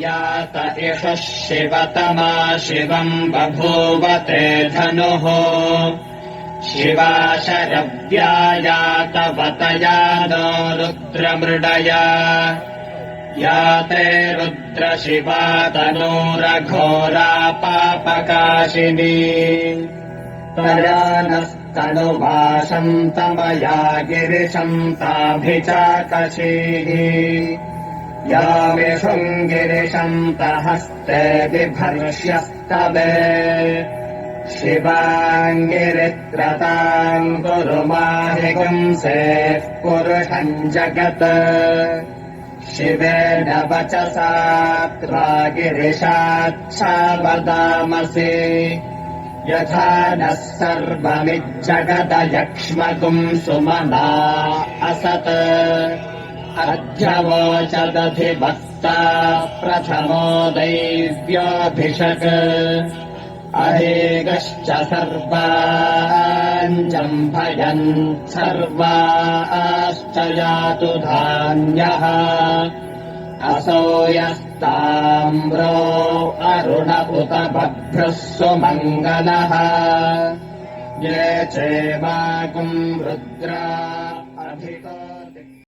यात इषः शिवतमा शिवम् बभूवते धनुः शिवा शरव्या यातवतया नो रुद्रमृडया याते रुद्रशिवा तनूरघोरा पापकाशिनी तयानस्तनुवाशम् तमया गिरिशम् ताभिचाकशीः यामिषुम् गिरिशम् तहस्ते बिभर्ष्यस्तवे शिवाङ्गिरित्रताम् कुरु माहिगुंसेः पुरुषम् जगत् शिवेन वचसा गिरिशाच्छा वदामसि यथा नः सर्वमिज्जगदयक्ष्मकुम् सुमना असत् अध्यवोचदधिवक्ता प्रथमो दैव्योऽभिषक् अहेगश्च सर्वाञ्जम्भयन् सर्वाश्च यातु धान्यः असौ यस्ताम्रो अरुण उत बभ्रः सुमङ्गलः ये चेवाकुम् रुद्रा अधिको